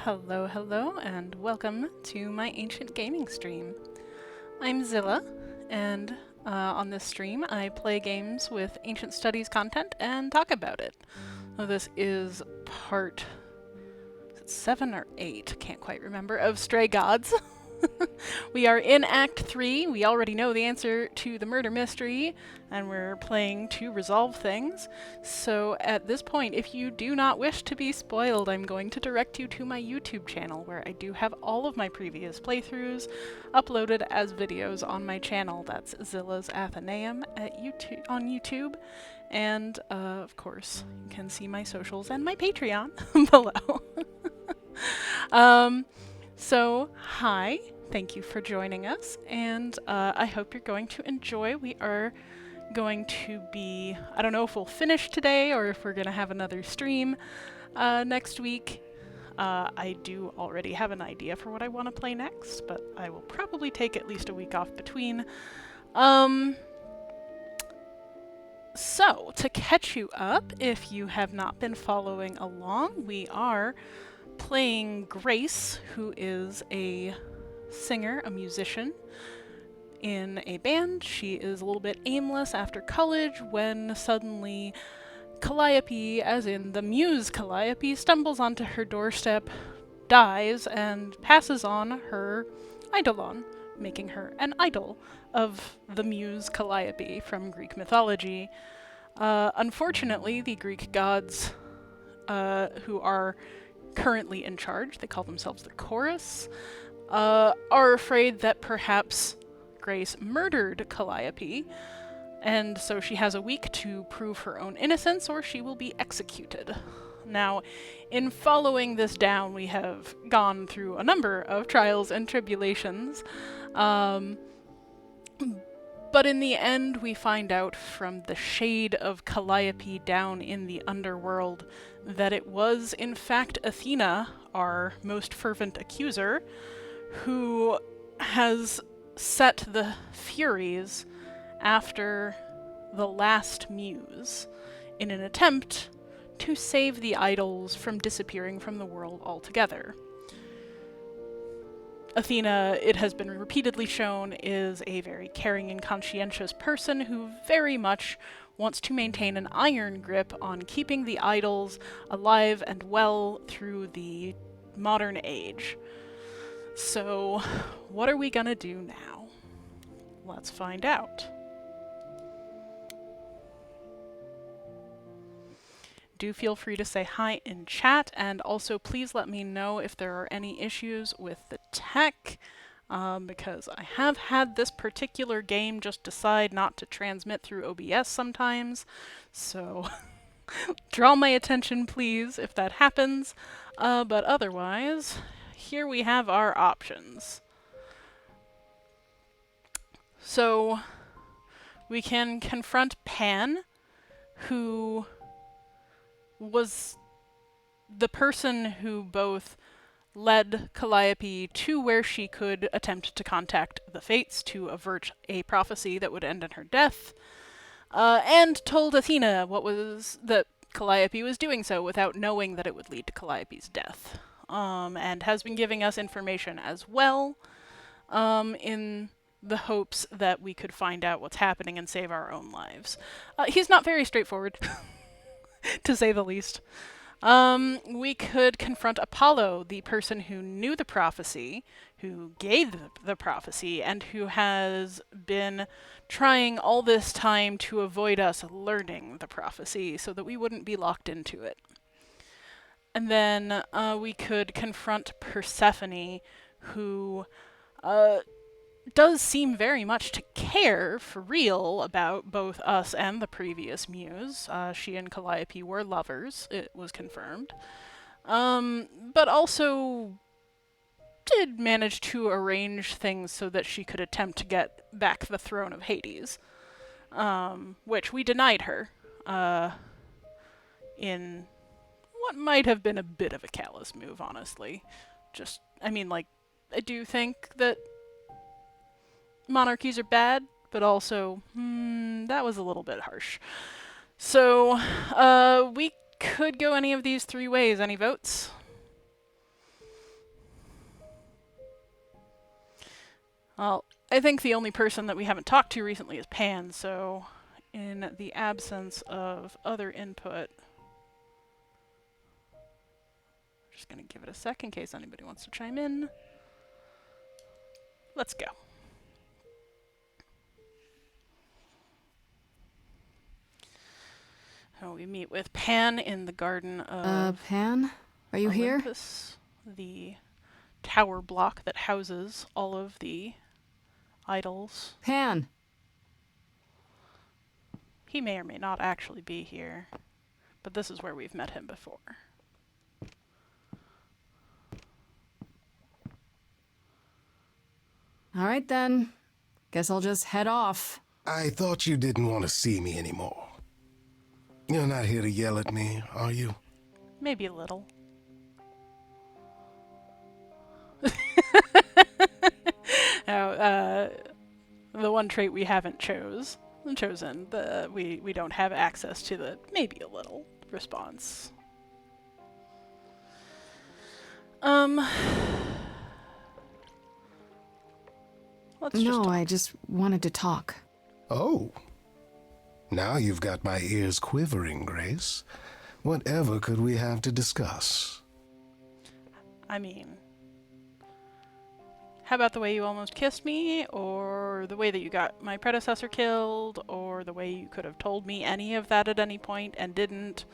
Hello, hello, and welcome to my ancient gaming stream. I'm Zilla, and on this stream I play games with ancient studies content and talk about it. So this is part 7 or 8, can't quite remember, of Stray Gods. We are in Act 3. We already know the answer to the murder mystery, and we're playing to resolve things. So at this point, if you do not wish to be spoiled, I'm going to direct you to my YouTube channel, where I do have all of my previous playthroughs uploaded as videos on my channel. That's Zilla's Athenaeum on YouTube. And, of course, you can see my socials and my Patreon below. So, hi, thank you for joining us, and I hope you're going to enjoy. We are going to be, I don't know if we'll finish today or if we're going to have another stream next week. I do already have an idea for what I want to play next, but I will probably take at least a week off between. So, to catch you up, if you have not been following along, we are playing Grace, who is a singer, a musician in a band. She is a little bit aimless after college when suddenly Calliope, as in the muse Calliope, stumbles onto her doorstep, dies, and passes on her eidolon, making her an idol of the muse Calliope from Greek mythology. Unfortunately, the Greek gods, who are currently in charge, they call themselves the Chorus, are afraid that perhaps Grace murdered Calliope, and so she has a week to prove her own innocence or she will be executed. Now, in following this down, we have gone through a number of trials and tribulations, but in the end we find out from the shade of Calliope down in the underworld that it was in fact Athena, our most fervent accuser, who has set the Furies after the last muse in an attempt to save the idols from disappearing from the world altogether. Athena, it has been repeatedly shown, is a very caring and conscientious person who very much wants to maintain an iron grip on keeping the idols alive and well through the modern age. So, what are we gonna do now? Let's find out. Do feel free to say hi in chat, and also please let me know if there are any issues with the tech, because I have had this particular game just decide not to transmit through OBS sometimes, so draw my attention please if that happens, but otherwise, here we have our options. So, we can confront Pan, who was the person who both led Calliope to where she could attempt to contact the Fates to avert a prophecy that would end in her death, and told Athena that Calliope was doing so without knowing that it would lead to Calliope's death, and has been giving us information as well, in the hopes that we could find out what's happening and save our own lives. He's not very straightforward, to say the least. We could confront Apollo, the person who knew the prophecy, who gave the prophecy, and who has been trying all this time to avoid us learning the prophecy so that we wouldn't be locked into it. And then we could confront Persephone, who does seem very much to care for real about both us and the previous muse. She and Calliope were lovers, it was confirmed. But also did manage to arrange things so that she could attempt to get back the throne of Hades, which we denied her, in what might have been a bit of a callous move, honestly. I do think that monarchies are bad, but also, that was a little bit harsh. So, we could go any of these three ways. Any votes? Well, I think the only person that we haven't talked to recently is Pan, so in the absence of other input, I'm just going to give it a sec in case anybody wants to chime in. Let's go. So we meet with Pan in the Garden of Pan? Are you here? Olympus, the tower block that houses all of the idols. Pan! He may or may not actually be here, but this is where we've met him before. Alright then. Guess I'll just head off. I thought you didn't want to see me anymore. You're not here to yell at me, are you? Maybe a little. Now, the one trait we haven't chosen, we don't have access to the maybe a little response. I just wanted to talk. Oh. Now you've got my ears quivering, Grace. Whatever could we have to discuss? I mean, how about the way you almost kissed me, or the way that you got my predecessor killed, or the way you could have told me any of that at any point and didn't?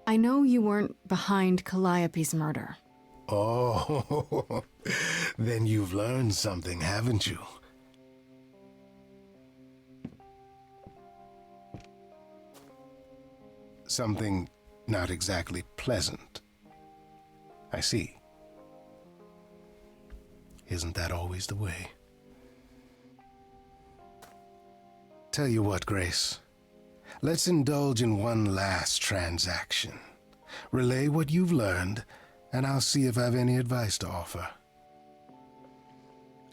I know you weren't behind Calliope's murder. Oh, then you've learned something, haven't you? Something not exactly pleasant. I see. Isn't that always the way? Tell you what, Grace. Let's indulge in one last transaction. Relay what you've learned, and I'll see if I've any advice to offer.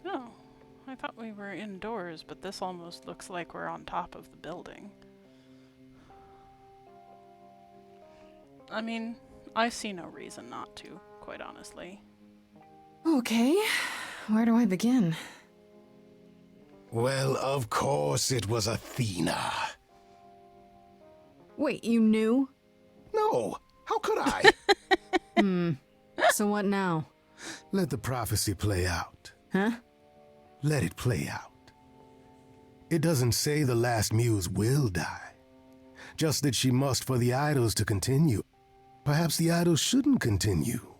Oh, I thought we were indoors, but this almost looks like we're on top of the building. I mean, I see no reason not to, quite honestly. Okay, where do I begin? Well, of course it was Athena. Wait, you knew? No, how could I? So what now? Let the prophecy play out. Huh? Let it play out. It doesn't say the last muse will die. Just that she must for the idols to continue. Perhaps the idols shouldn't continue.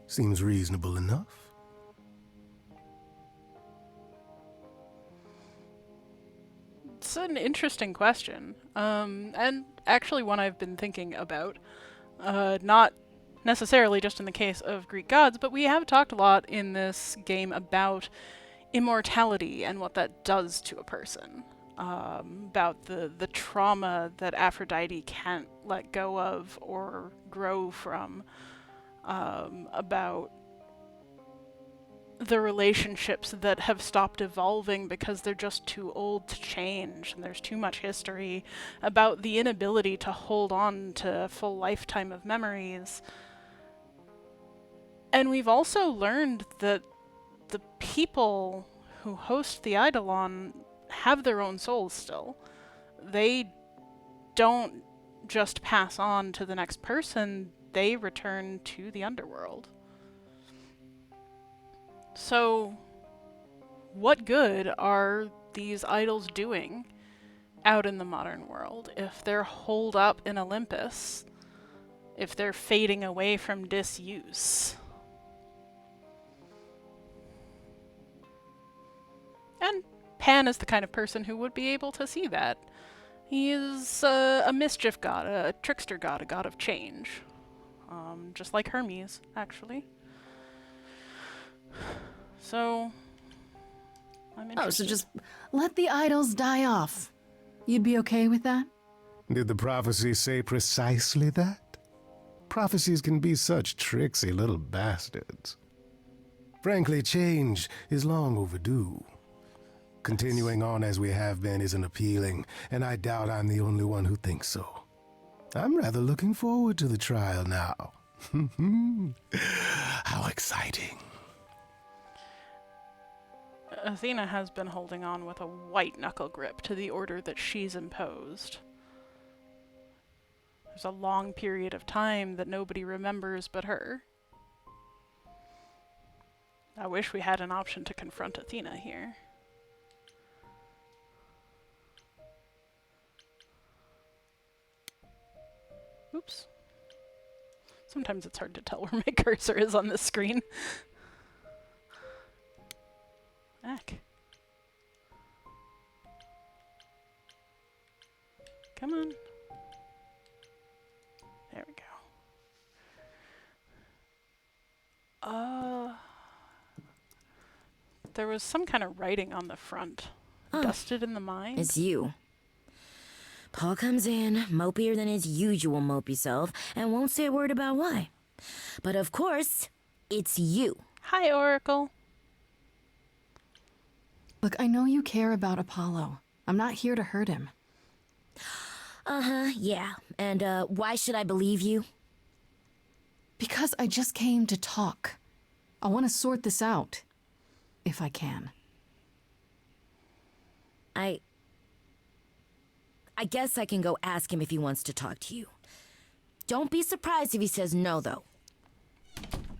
Seems reasonable enough. It's an interesting question, and actually one I've been thinking about. Not necessarily just in the case of Greek gods, but we have talked a lot in this game about immortality and what that does to a person. About the trauma that Aphrodite can't let go of or grow from. About the relationships that have stopped evolving because they're just too old to change and there's too much history, about the inability to hold on to a full lifetime of memories. And we've also learned that the people who host the Eidolon have their own souls still. They don't just pass on to the next person, they return to the underworld. So, what good are these idols doing out in the modern world if they're holed up in Olympus, if they're fading away from disuse? And Pan is the kind of person who would be able to see that. He is a mischief god, a trickster god, a god of change. Just like Hermes, actually. So, I'm interested. Oh, so just let the idols die off. You'd be okay with that? Did the prophecy say precisely that? Prophecies can be such tricksy little bastards. Frankly, change is long overdue. Continuing on as we have been isn't appealing, and I doubt I'm the only one who thinks so. I'm rather looking forward to the trial now. How exciting. Athena has been holding on with a white-knuckle grip to the order that she's imposed. There's a long period of time that nobody remembers but her. I wish we had an option to confront Athena here. Oops. Sometimes it's hard to tell where my cursor is on the screen. Heck. Come on. There we go. There was some kind of writing on the front. Dusted in the mine? It's you. Paul comes in, mopier than his usual mopey self, and won't say a word about why. But of course, it's you. Hi, Oracle. Look, I know you care about Apollo. I'm not here to hurt him. Yeah. And, why should I believe you? Because I just came to talk. I want to sort this out. If I can. I guess I can go ask him if he wants to talk to you. Don't be surprised if he says no, though.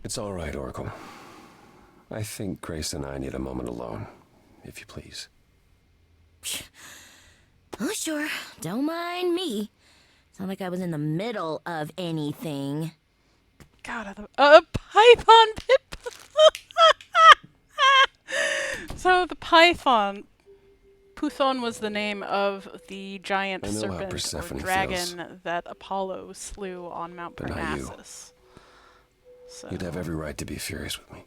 It's all right, Oracle. I think Grace and I need a moment alone, if you please. Oh, sure. Don't mind me. It's not like I was in the middle of anything. God, a python pip. So the python, Puthon was the name of the giant I know how serpent or Persephone dragon feels. that Apollo slew on Mount But not you. Parnassus. So You'd have every right to be furious with me.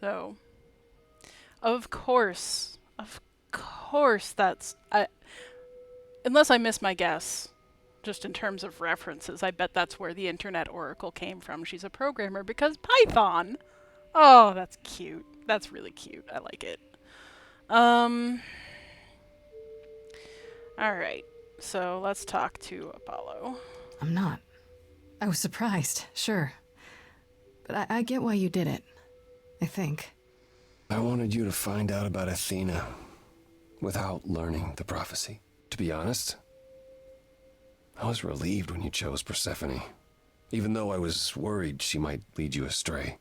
So, of course, that's... unless I miss my guess, just in terms of references, I bet that's where the Internet Oracle came from. She's a programmer because Python! Oh, that's cute. That's really cute. I like it. Alright, so let's talk to Apollo. I'm not. I was surprised, sure. But I get why you did it. I think. I wanted you to find out about Athena without learning the prophecy. To be honest, I was relieved when you chose Persephone, even though I was worried she might lead you astray.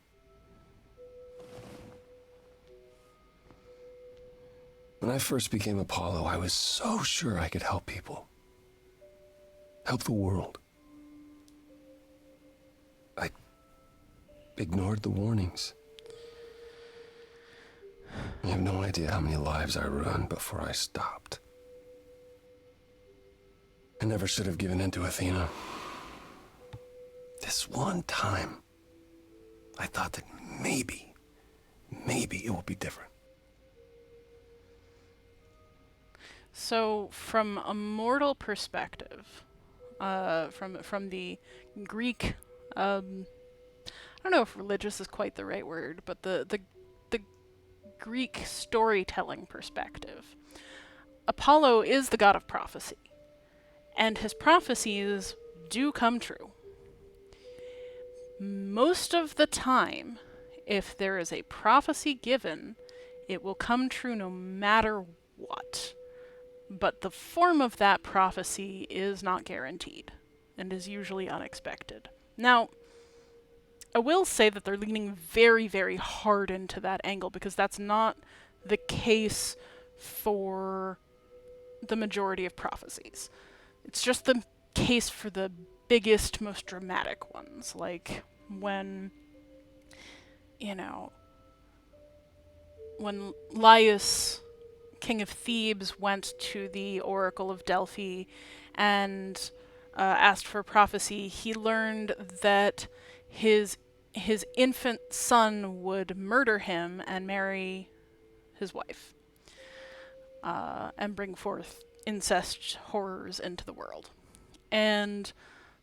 When I first became Apollo, I was so sure I could help people. Help the world. I ignored the warnings. You have no idea how many lives I ruined before I stopped. I never should have given in to Athena. This one time, I thought that maybe it will be different. So, from a mortal perspective, from the Greek, I don't know if religious is quite the right word, but the Greek storytelling perspective, Apollo is the god of prophecy, and his prophecies do come true. Most of the time, if there is a prophecy given, it will come true no matter what. But the form of that prophecy is not guaranteed, and is usually unexpected. Now, I will say that they're leaning very, very hard into that angle, because that's not the case for the majority of prophecies. It's just the case for the biggest, most dramatic ones, like when, when Laius, king of Thebes, went to the Oracle of Delphi and asked for prophecy, he learned that his infant son would murder him and marry his wife, and bring forth incest horrors into the world. And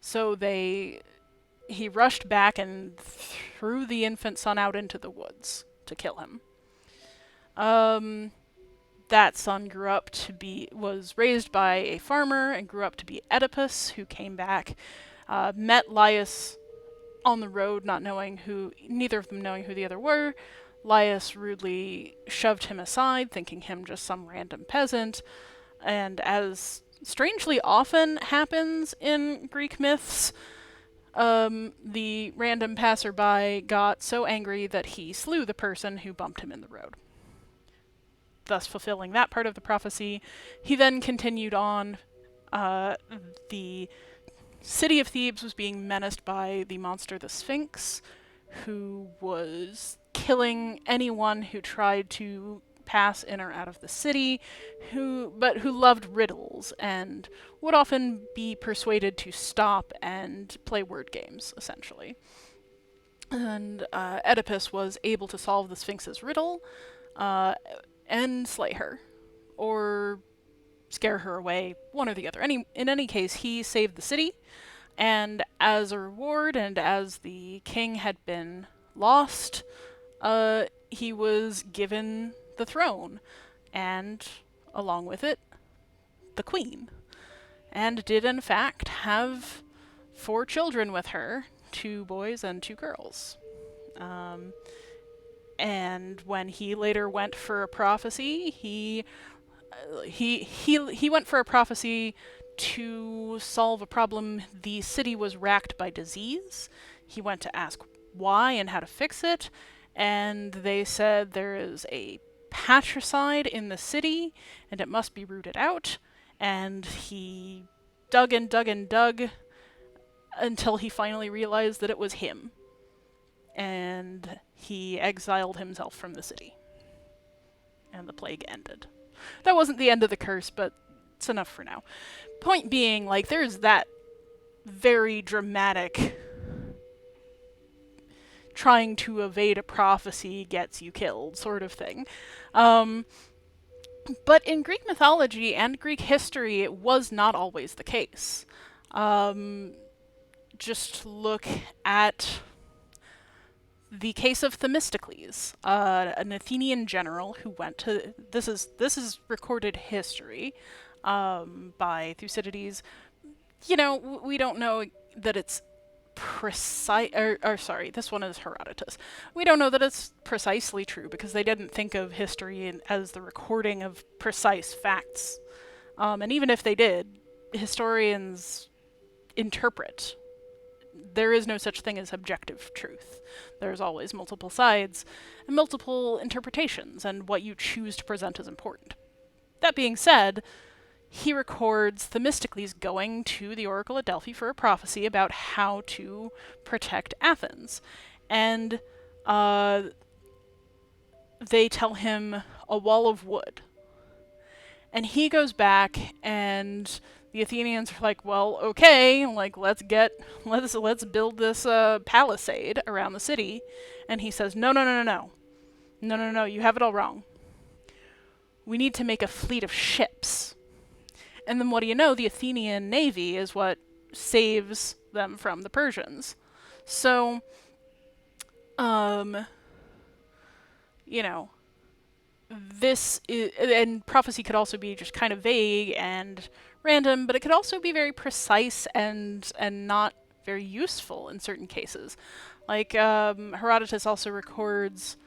so they he rushed back and threw the infant son out into the woods to kill him. That son was raised by a farmer and grew up to be Oedipus, who came back, met Laius on the road, neither of them knowing who the other were. Laius rudely shoved him aside, thinking him just some random peasant, and as strangely often happens in Greek myths, the random passerby got so angry that he slew the person who bumped him in the road, thus fulfilling that part of the prophecy. He then continued on. The city of Thebes was being menaced by the monster the Sphinx, who was killing anyone who tried to pass in or out of the city, but who loved riddles and would often be persuaded to stop and play word games, essentially. And Oedipus was able to solve the Sphinx's riddle and slay her, or scare her away, one or the other. In any case, he saved the city, and as a reward, and as the king had been lost, he was given the throne, and along with it, the queen, and did in fact have 4 children with her, 2 boys and 2 girls. And when he later went for a prophecy, he went for a prophecy to solve a problem. The city was racked by disease. He went to ask why and how to fix it, and they said there is a patricide in the city, and it must be rooted out. And he dug and dug and dug until he finally realized that it was him. And he exiled himself from the city. And the plague ended. That wasn't the end of the curse, but it's enough for now. Point being, like, there's that very dramatic trying to evade a prophecy gets you killed sort of thing. But in Greek mythology and Greek history, it was not always the case. Just look at the case of Themistocles, an Athenian general who went to... This is recorded history by Thucydides. You know, we don't know that it's precise... sorry, this one is Herodotus. We don't know that it's precisely true because they didn't think of history as the recording of precise facts. And even if they did, historians interpret. There is no such thing as objective truth. There's always multiple sides and multiple interpretations, and what you choose to present is important. That being said, he records Themistocles going to the oracle at Delphi for a prophecy about how to protect Athens. And they tell him a wall of wood. And he goes back, and the Athenians are like, well, okay, like, let's build this palisade around the city. And he says, no, you have it all wrong. We need to make a fleet of ships. And then what do you know, the Athenian navy is what saves them from the Persians. So, you know, this is, and prophecy could also be just kind of vague and random, but it could also be very precise and not very useful in certain cases. Like, Herodotus also records,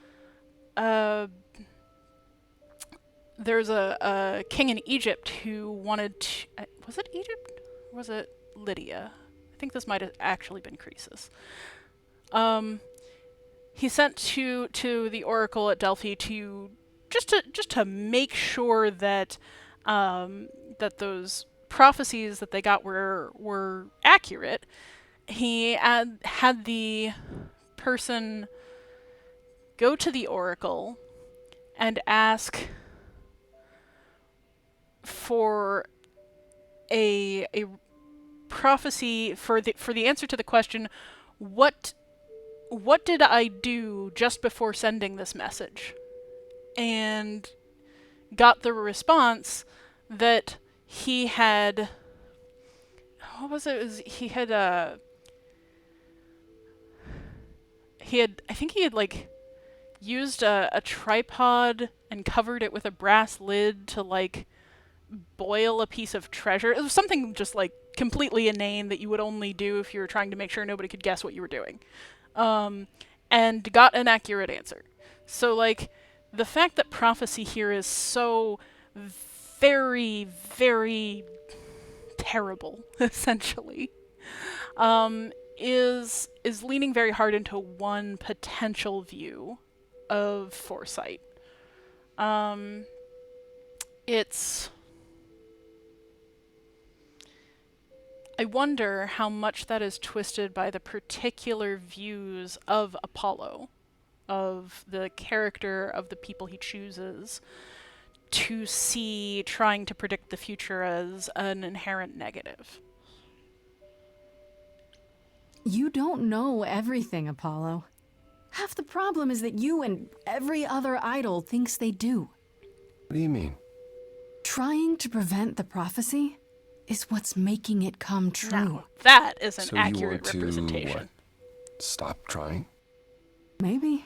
there's a king in Egypt who wanted to... was it Egypt? Or was it Lydia? I think this might have actually been Croesus. He sent to the oracle at Delphi to just make sure that that those prophecies that they got were accurate. He had the person go to the oracle and ask for a prophecy for the answer to the question, what did I do just before sending this message? And got the response that he had... What was it? He had I think he had like used a tripod and covered it with a brass lid to like boil a piece of treasure. It was something just like completely inane that you would only do if you were trying to make sure nobody could guess what you were doing. And got an accurate answer. So like the fact that prophecy here is so very, very terrible, essentially, is leaning very hard into one potential view of foresight. It's I wonder how much that is twisted by the particular views of Apollo, of the character of the people he chooses to see trying to predict the future as an inherent negative. You don't know everything, Apollo. Half the problem is that you and every other idol thinks they do. What do you mean? Trying to prevent the prophecy is what's making it come true. Now, that is an So you accurate want to, representation. what, stop trying? Maybe.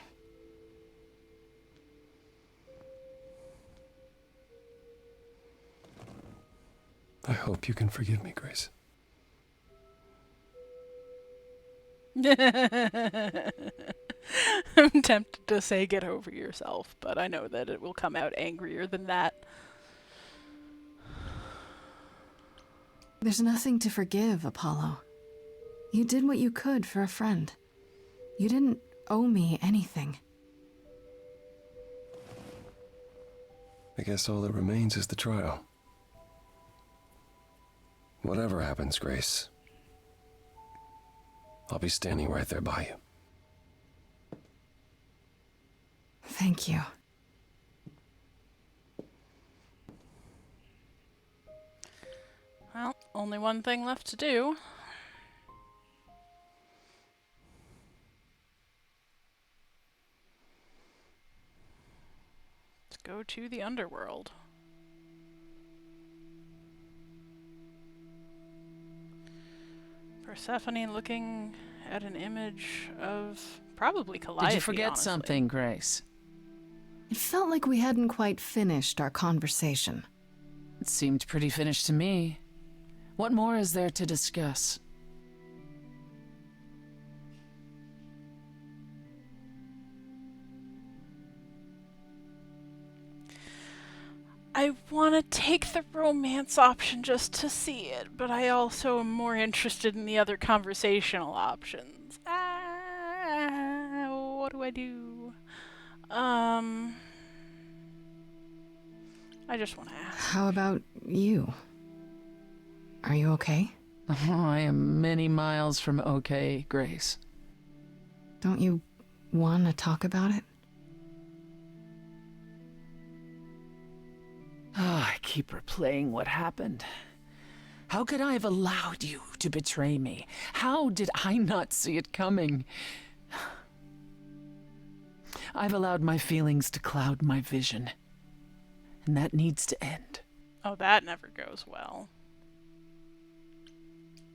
I hope you can forgive me, Grace. I'm tempted to say get over yourself, but I know that it will come out angrier than that. There's nothing to forgive, Apollo. You did what you could for a friend. You didn't owe me anything. I guess all that remains is the trial. Whatever happens, Grace, I'll be standing right there by you. Thank you. Well, only one thing left to do. Let's go to the underworld. Persephone looking at an image of probably Calliope. Did you forget honestly. something, Grace? It felt like we hadn't quite finished our conversation. It seemed pretty finished to me. What more is there to discuss? I want to take the romance option just to see it, but I also am more interested in the other conversational options. What do I do? I just want to ask. How about you? Are you okay? Oh, I am many miles from okay, Grace. Don't you want to talk about it? I keep replaying what happened. How could I have allowed you to betray me? How did I not see it coming? I've allowed my feelings to cloud my vision, and that needs to end. Oh, that never goes well.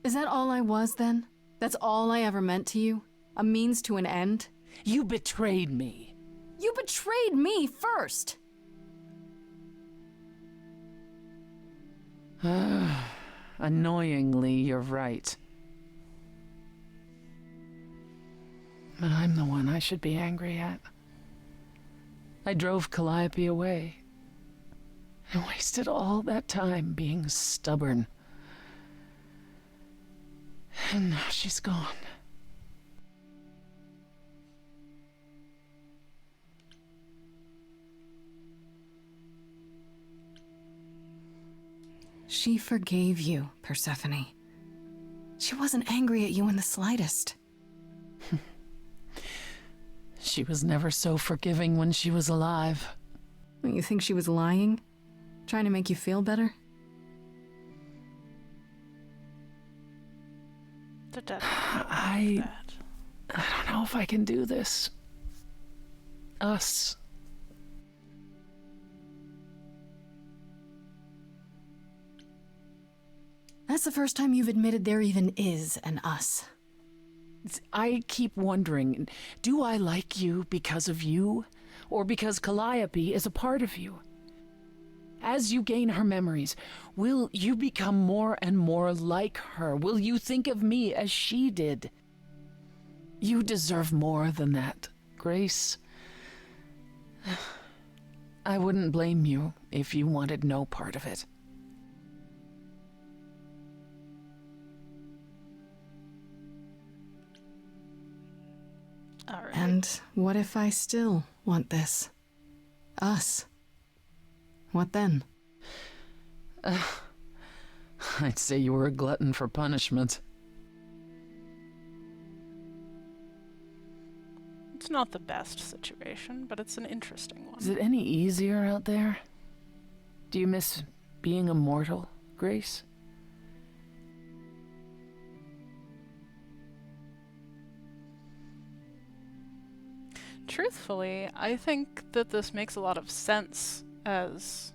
Is that all I was then? That's all I ever meant to you? A means to an end? You betrayed me. You betrayed me first! Annoyingly, you're right. But I'm the one I should be angry at. I drove Calliope away. I wasted all that time being stubborn. And now she's gone. She forgave you, Persephone. She wasn't angry at you in the slightest. She was never so forgiving when she was alive. You think she was lying? Trying to make you feel better? I don't know if I can do this. Us. That's the first time you've admitted there even is an us. I keep wondering, do I like you because of you, or because Calliope is a part of you? As you gain her memories, will you become more and more like her? Will you think of me as she did? You deserve more than that, Grace. I wouldn't blame you if you wanted no part of it. All right. And what if I still want this? Us? What then? I'd say you were a glutton for punishment. It's not the best situation, but it's an interesting one. Is it any easier out there? Do you miss being immortal, Grace? Truthfully, I think that this makes a lot of sense as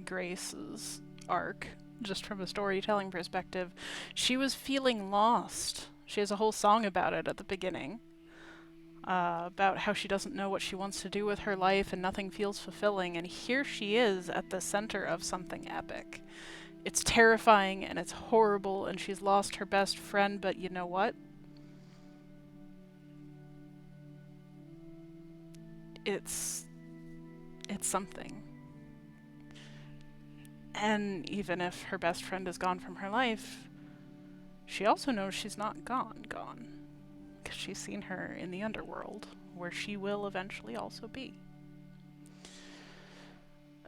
Grace's arc, just from a storytelling perspective. She was feeling lost. She has a whole song about it at the beginning, about how she doesn't know what she wants to do with her life and nothing feels fulfilling, and here she is at the center of something epic. It's terrifying and it's horrible, and she's lost her best friend, but you know what? It's something. And even if her best friend is gone from her life, she also knows she's not gone, because she's seen her in the underworld, where she will eventually also be.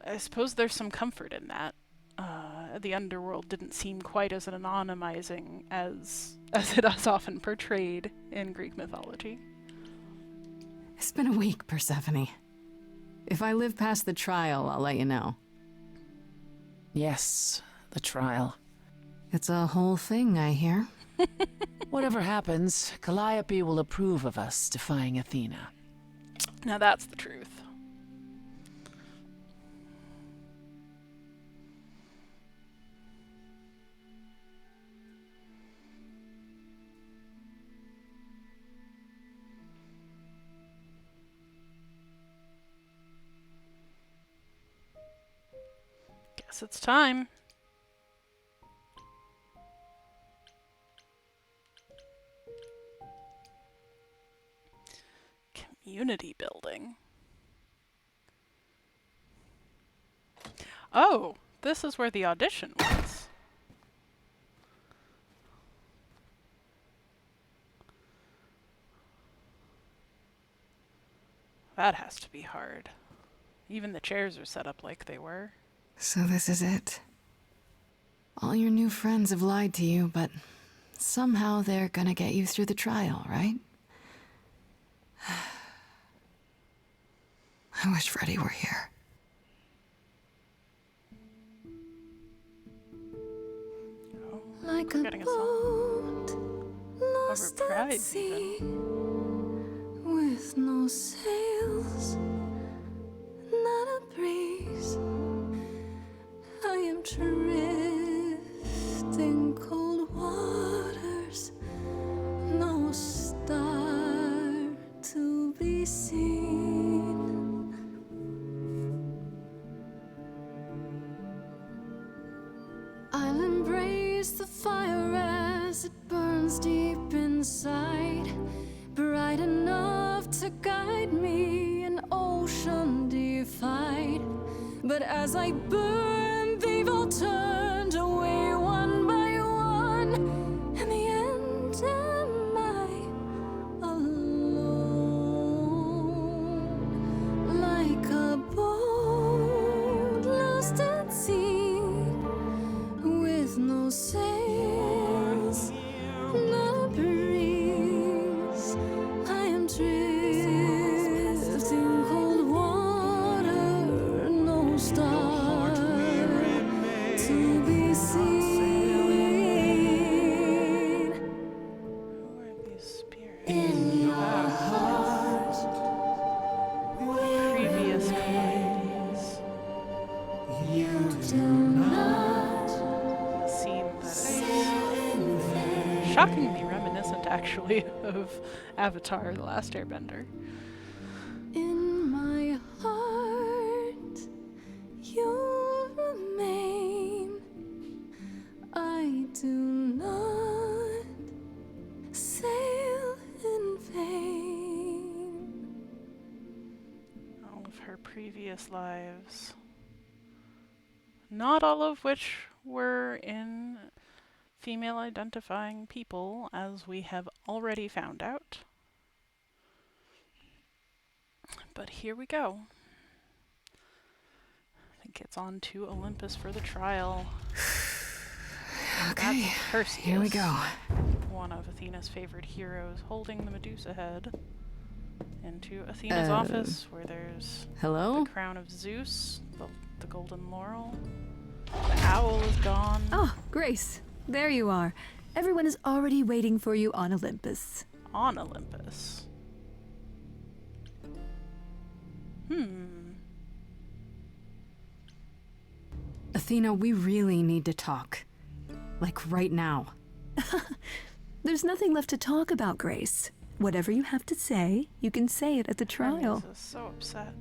I suppose there's some comfort in that. The underworld didn't seem quite as anonymizing as it is often portrayed in Greek mythology. It's been a week, Persephone. If I live past the trial, I'll let you know. Yes, the trial. It's a whole thing, I hear. Whatever happens, Calliope will approve of us defying Athena. Now that's the truth. Guess it's time. Community building. Oh, this is where the audition was. That has to be hard. Even the chairs are set up like they were. So this is it. All your new friends have lied to you, but somehow they're gonna get you through the trial, right? I wish Freddy were here. Oh, Like forgetting a song. lost at Overpriced sea, with no sails, not a breeze. I am drifting cold waters, no star to be seen. I'll embrace the fire as it burns deep inside, bright enough to guide me, an ocean defied. But as I burn, they've all turned away one by one. In the end, am I alone? Like a boat lost at sea, with no sails, not a breeze. I am drifting cold water, no star to be seen. Who are these spirits? In your heart, Previous commodities. you do not A scene that sit is there. shockingly reminiscent, actually. actually, of Avatar: The Last Airbender. In my heart, you remain. I do not sail in vain. All of her previous lives, not all of which were in female identifying people, as we have already found out. But here we go. I think it's on to Olympus for the trial. Okay, That's Perseus, here we go. one of Athena's favorite heroes, holding the Medusa head into Athena's office, where there's Hello? the crown of Zeus, the golden laurel. The owl is gone. Oh, Grace, there you are. Everyone is already waiting for you on Olympus. On Olympus. Athena, we really need to talk. Like right now. There's nothing left to talk about, Grace. Whatever you have to say, you can say it at the trial. Hermes is so upset.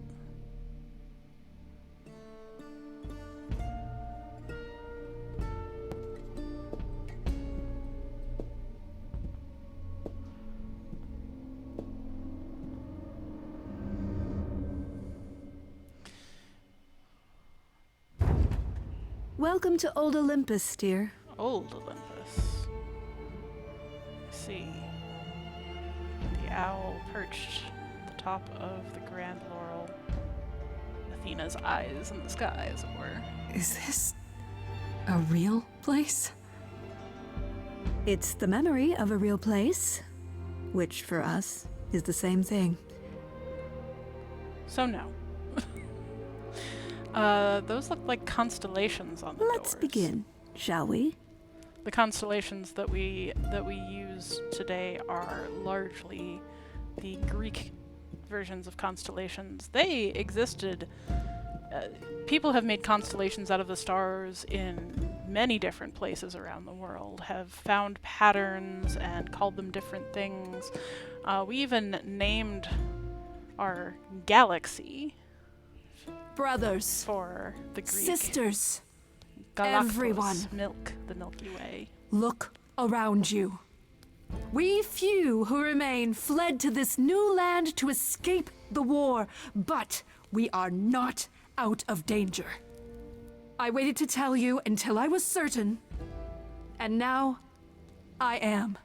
Welcome to Old Olympus, dear. Old Olympus. I see. The owl perched at the top of the grand laurel. Athena's eyes in the sky, as it were. Is this a real place? It's the memory of a real place, which for us is the same thing. So no. Those look like constellations on the Let's doors. begin, shall we? The constellations that we use today are largely the Greek versions of constellations. They existed. People have made constellations out of the stars in many different places around the world, have found patterns and called them different things. We even named our galaxy Brothers, for the Greek. sisters, Galactos, everyone. Milk, the Milky Way. look around you. We few who remain fled to this new land to escape the war, but we are not out of danger. I waited to tell you until I was certain, and now I am.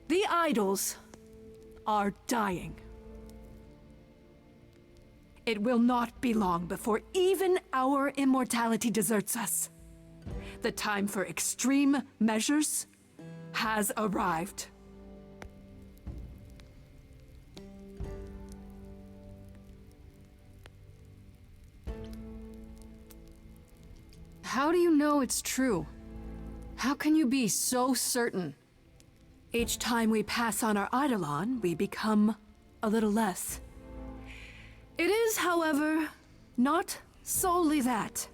The idols are dying. It will not be long before even our immortality deserts us. The time for extreme measures has arrived. How do you know it's true? How can you be so certain? Each time we pass on our eidolon, we become a little less. It is, however, not solely that.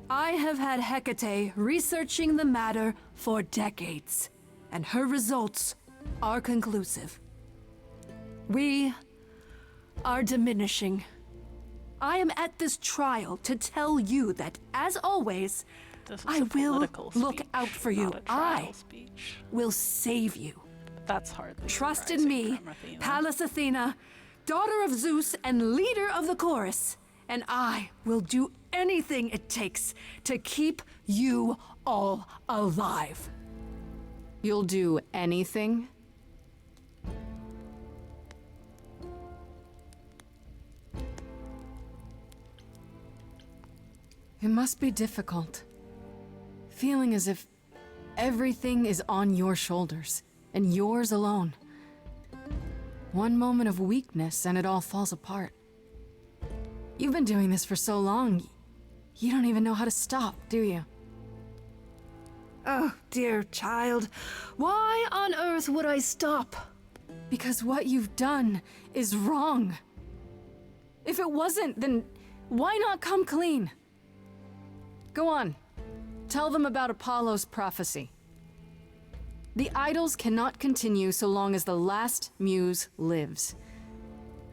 I have had Hecate researching the matter for decades, and her results are conclusive. We are diminishing. I am at this trial to tell you that, as always, This is I a will political look speech, out for you. not a trial I speech. will save you. That's hardly Trust in surprising me, from Athena. Pallas Athena, daughter of Zeus and leader of the chorus, and I will do anything it takes to keep you all alive. You'll do anything? It must be difficult. Feeling as if everything is on your shoulders, and yours alone. One moment of weakness and it all falls apart. You've been doing this for so long, you don't even know how to stop, do you? Oh, dear child, why on earth would I stop? Because what you've done is wrong. If it wasn't, then why not come clean? Go on. Tell them about Apollo's prophecy. The idols cannot continue so long as the last muse lives.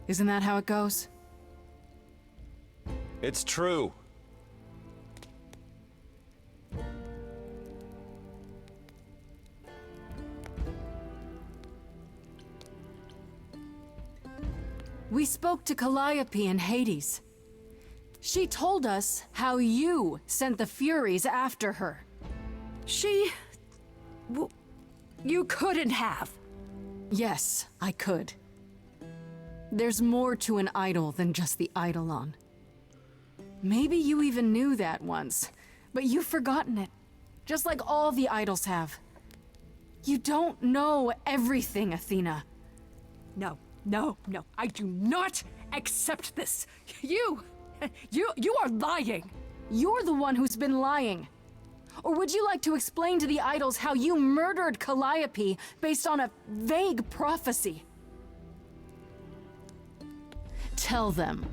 Isn't that how it goes? It's true. We spoke to Calliope in Hades. She told us how you sent the Furies after her. You couldn't have. Yes, I could. There's more to an idol than just the eidolon. Maybe you even knew that once, but you've forgotten it, just like all the idols have. You don't know everything, Athena. No, I do not accept this. You are lying. You're the one who's been lying. Or would you like to explain to the idols how you murdered Calliope based on a vague prophecy? Tell them.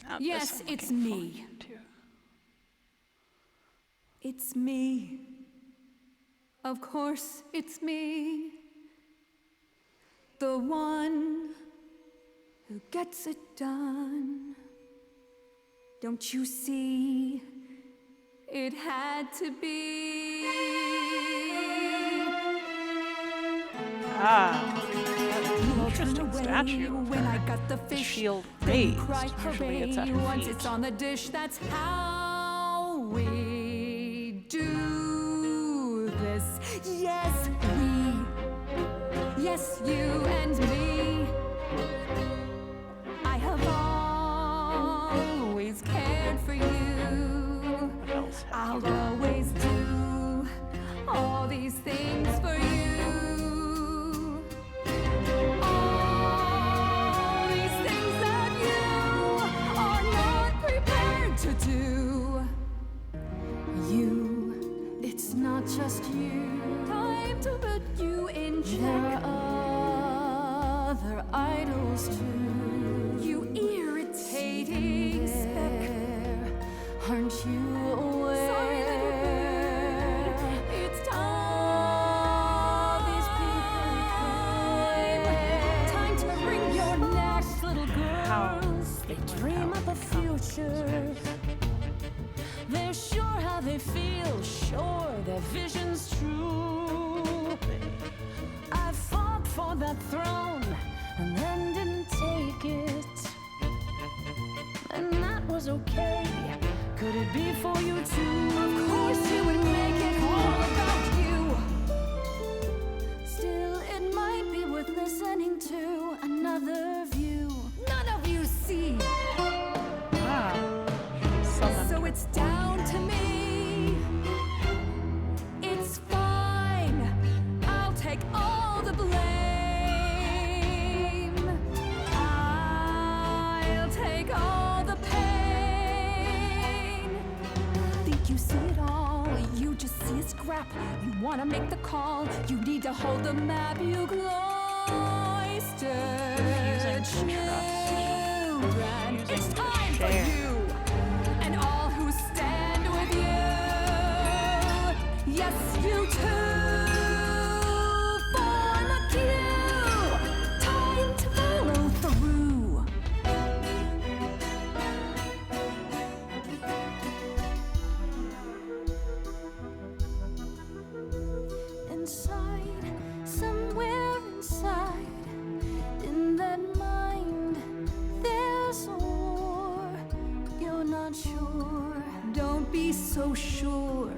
Now this Yes, I'm it's looking me. forward to. It's me. Of course, it's me. The one who gets it done. Don't you see? It had to be. Ah, You interesting turned away statue. when I got the fish. Shield Then you raised. cried, Usually it's at hooray, her once feet. it's on the dish. That's how we do this. Yes, we. Yes, you and me. I have always cared for you. What else have I'll you done? always do all these things for you. All these things that you are not prepared to do. You, it's not just you. Time to put you in There check. are other idols too. You irritating speck. There, aren't you aware? Silent bird, it's All these time to bring your next little How girls. they Dream up a future. They're sure how they feel, sure their vision's true. I fought for that throne and then didn't take it. And that was okay. Could it be for you too? Of course you would make it all about you. Still, it might be worth listening to another view. None of you see. Ah, she summoned So her. it's down to me. It's fine. I'll take all the blame. I'll take all the pain. Think you see it all? You just see a scrap. You wanna make the call. You need to hold the map. You cloistered Refusing to trust. children. Refusing It's to time for share. you and all who stand with you. Yes, you too. Form a queue. Time to follow through. Inside, somewhere inside, in that mind, there's a war. You're not sure. Don't be so sure.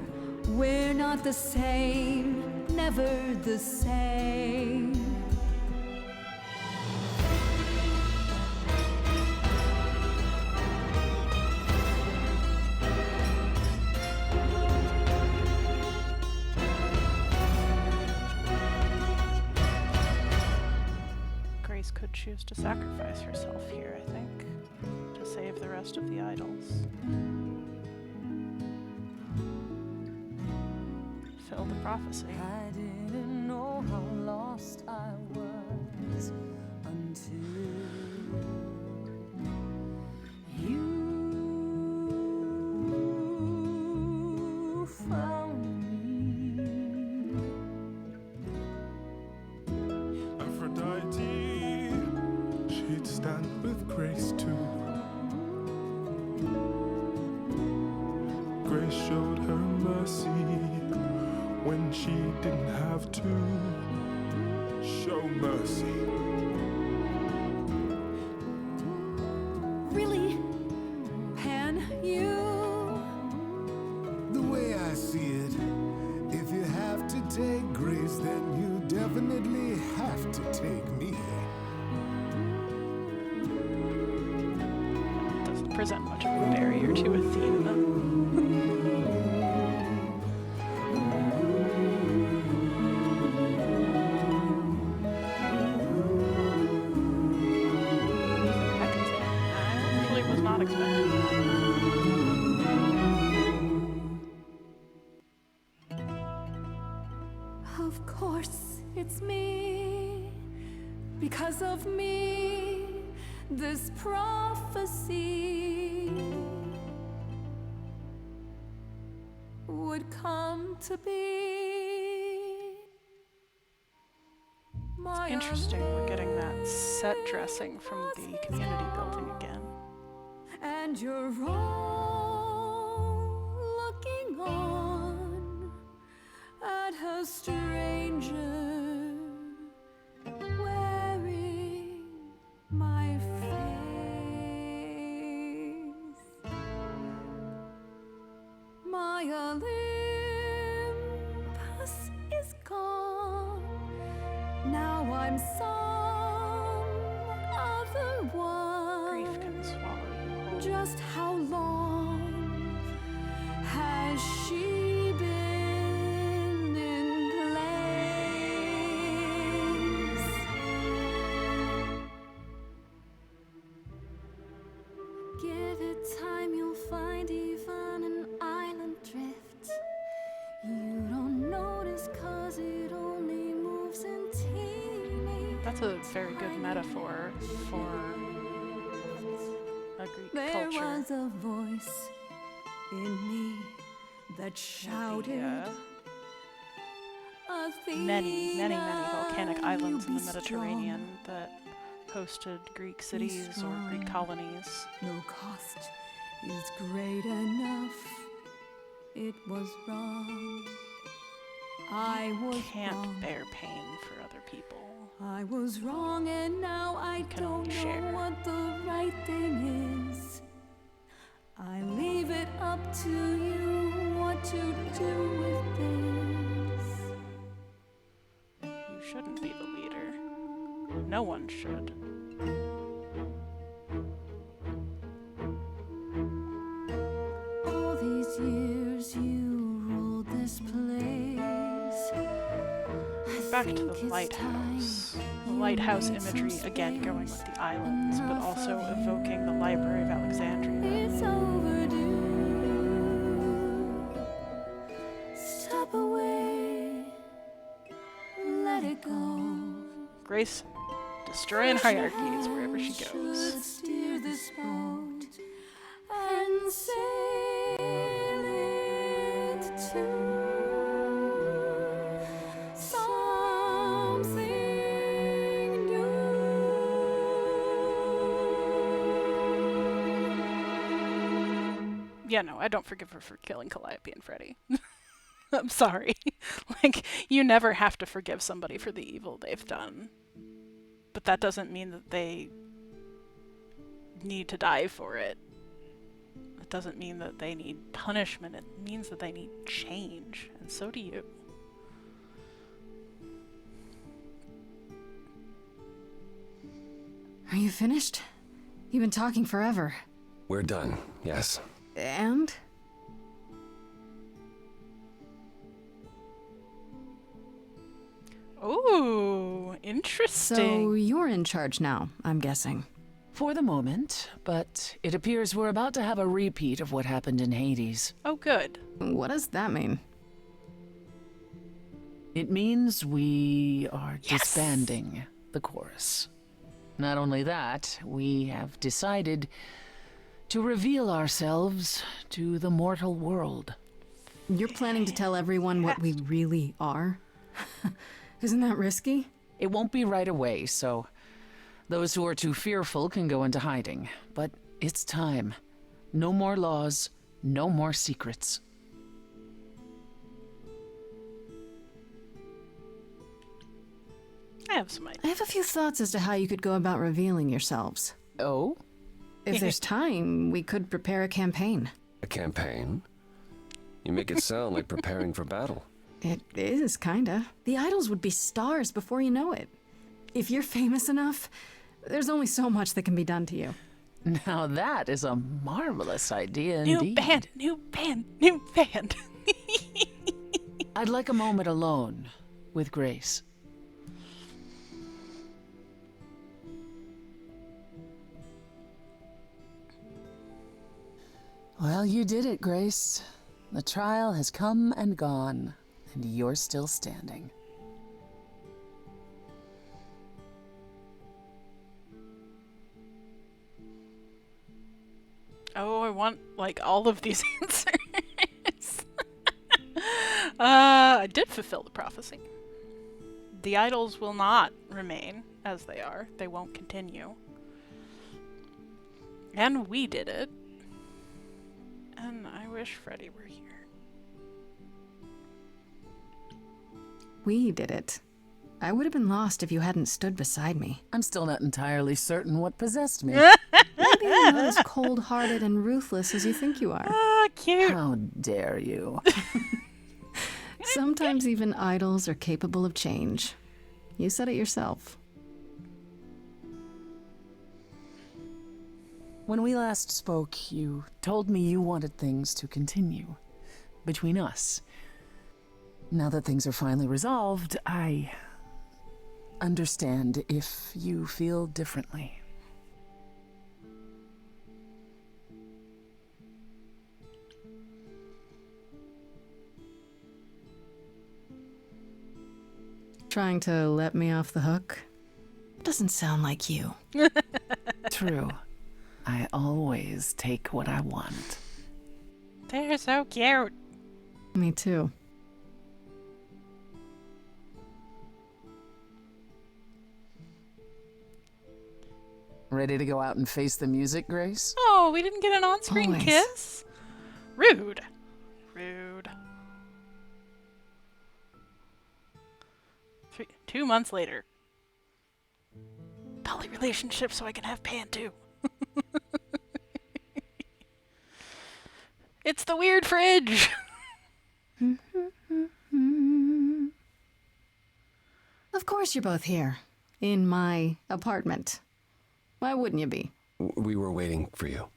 We're not the same. Never the same. Grace could choose to sacrifice herself here, I think, to save the rest of the idols. Fill the prophecy. I didn't know how lost I was until you didn't have to show mercy. Really? Pan, you? The way I see it, if you have to take grace, then you definitely have to take me. Doesn't present much of a barrier to Athena, though. I actually was not expecting that. Of course, it's me. Because of me, this prophecy would come to be. My Interesting, we're getting that set dressing from the community building again. and you're all looking on at a stranger wearing my face. My Olympus is gone. Now I'm some other Grief one. can swallow you whole. Just how long has she been in place? Give it time, you'll find even an island drift. You don't notice 'cause it only moves in teeny. That's a very good metaphor for a Greek There culture. was a voice in me that shouted, Many volcanic "Athena, islands you in be the Mediterranean that hosted Greek cities or Greek strong. colonies. strong. No cost is great enough. It was wrong. I was Can't wrong. bear pain for other people. I was wrong, and now I Can don't only know share. what the right thing is. I leave it up to you what to do with this. You shouldn't be the leader. No one should. All these years you ruled this place. Back to the lighthouse. The lighthouse imagery again going with the islands, but also evoking the Library of Alexandria. It's overdue. Step away. Let it go. Grace destroying hierarchies wherever she Should goes. steer this boat and sail it to something new. Yeah, no, I don't forgive her for killing Calliope and Freddy. I'm sorry. Like, you never have to forgive somebody for the evil they've done. But that doesn't mean that they need to die for it. It doesn't mean that they need punishment. It means that they need change. And so do you. Are you finished? You've been talking forever. We're done, yes. And? Ooh, interesting. So you're in charge now, I'm guessing. For the moment, but it appears we're about to have a repeat of what happened in Hades. Oh, good. What does that mean? It means we are disbanding the chorus. Not only that, we have decided to reveal ourselves to the mortal world. You're planning to tell everyone what we really are? Isn't that risky? It won't be right away, so those who are too fearful can go into hiding. But it's time. No more laws, no more secrets. I have some ideas. I have a few thoughts as to how you could go about revealing yourselves. Oh? If there's time, we could prepare a campaign. A campaign? You make it sound like preparing for battle. It is, kinda. The idols would be stars before you know it. If you're famous enough, there's only so much that can be done to you. Now that is a marvelous idea New indeed. band, new band, new band. I'd like a moment alone with Grace. Well, you did it, Grace. The trial has come and gone, and you're still standing. Oh, I want, like, all of these answers. I did fulfill the prophecy. The idols will not remain as they are. They won't continue. And we did it. And I wish Freddy were here. We did it. I would have been lost if you hadn't stood beside me. I'm still not entirely certain what possessed me. Maybe I'm not as cold-hearted and ruthless as you think you are. Ah, cute. How dare you? Sometimes even idols are capable of change. You said it yourself. When we last spoke, you told me you wanted things to continue between us. Now that things are finally resolved, I understand if you feel differently. Trying to let me off the hook? Doesn't sound like you. True. I always take what I want. They're so cute. Me too. Ready to go out and face the music, Grace? Oh, we didn't get an on-screen Always. kiss? Rude. Rude. 2 months later. Poly relationship so I can have Pan too. It's the weird fridge. Of course you're both here. In my apartment. Why wouldn't you be? We were waiting for you.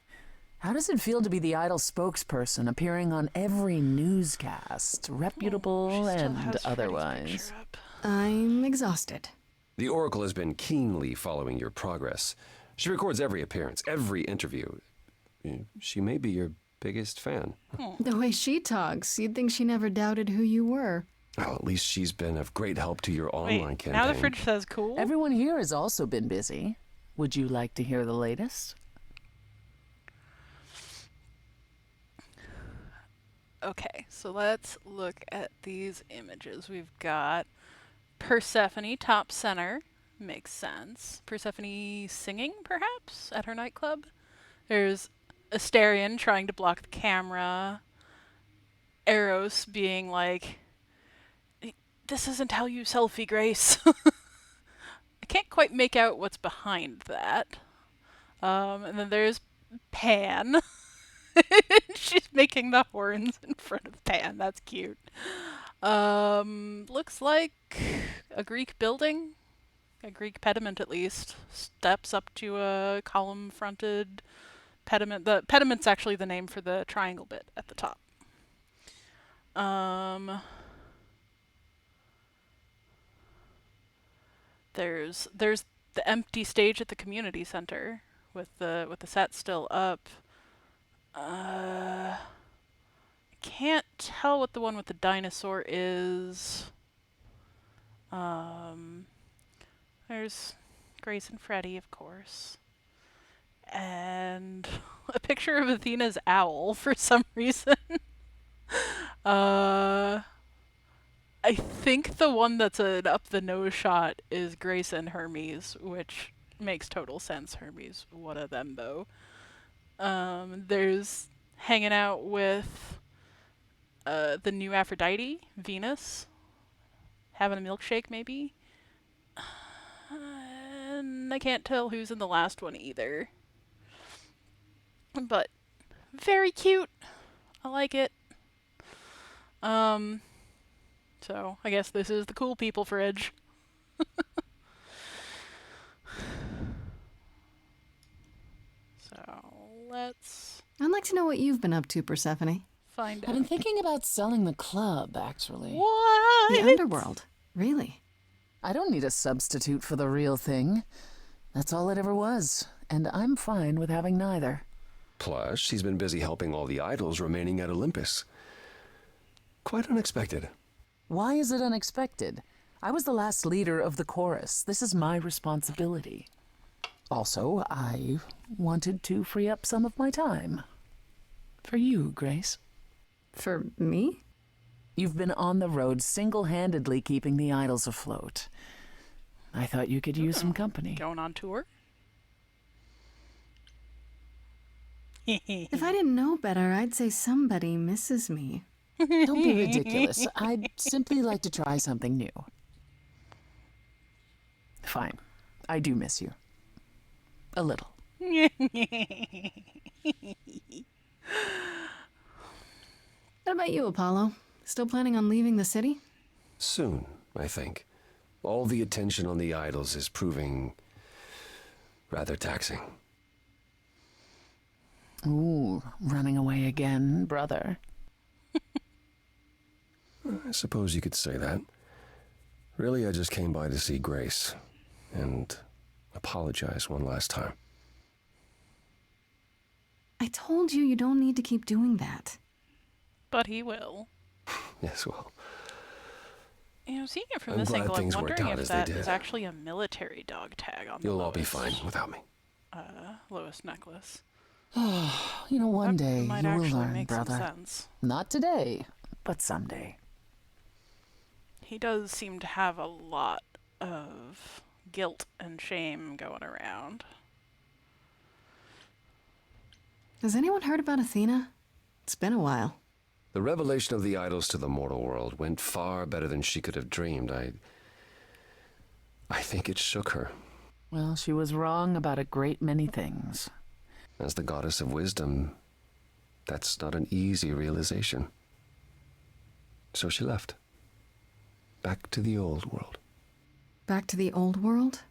How does it feel to be the idol spokesperson appearing on every newscast, reputable She still has and Freddy's otherwise? picture up. I'm exhausted. The Oracle has been keenly following your progress. She records every appearance, every interview. She may be your biggest fan. The way she talks, you'd think she never doubted who you were. Well, at least she's been of great help to your Wait, online campaign. now the fridge says cool? Everyone here has also been busy. Would you like to hear the latest? Okay, so let's look at these images. We've got Persephone top center. Makes sense. Persephone singing, perhaps, at her nightclub. There's Asterion trying to block the camera. Eros being like, this isn't how you selfie, Grace. I can't quite make out what's behind that. And then there's Pan. She's making the horns in front of Pan. That's cute. Looks like a Greek building. A Greek pediment, at least. Steps up to a column-fronted pediment. The pediment's actually the name for the triangle bit at the top. There's the empty stage at the community center with the set still up. I can't tell what the one with the dinosaur is. There's Grace and Freddy, of course. And a picture of Athena's owl for some reason. I think the one that's an up the nose shot is Grace and Hermes, which makes total sense. Hermes, one of them though. There's hanging out with the new Aphrodite, Venus, having a milkshake maybe. And I can't tell who's in the last one either. But very cute. I like it. So I guess this is the cool people fridge. So let's I'd like to know what you've been up to, Persephone. find I've out. been thinking about selling the club, actually. What? The underworld. Really? I don't need a substitute for the real thing. That's all it ever was, and I'm fine with having neither. Plus, she's been busy helping all the idols remaining at Olympus. Quite unexpected. Why is it unexpected? I was the last leader of the chorus. This is my responsibility. Also, I wanted to free up some of my time. For you, Grace. For me? You've been on the road single-handedly keeping the idols afloat. I thought you could use some company. Going on tour? If I didn't know better, I'd say somebody misses me. Don't be ridiculous. I'd simply like to try something new. Fine. I do miss you. A little. What about you, Apollo? Still planning on leaving the city? Soon, I think. All the attention on the idols is proving rather taxing. Ooh, running away again, brother. I suppose you could say that. Really, I just came by to see Grace and apologize one last time. I told you don't need to keep doing that. But he will. Yes, well, You know, seeing it from I'm this glad angle, I'm things worked wondering out if as they that did. is actually a military dog tag on the you'll all be Lois, fine without me. Lois necklace. You know, one That day might you will actually learn, make brother. some sense. Not today, but someday. He does seem to have a lot of guilt and shame going around. Has anyone heard about Athena? It's been a while. The revelation of the idols to the mortal world went far better than she could have dreamed. I think it shook her. Well, she was wrong about a great many things. As the goddess of wisdom, that's not an easy realization. So she left. Back to the old world. Back to the old world?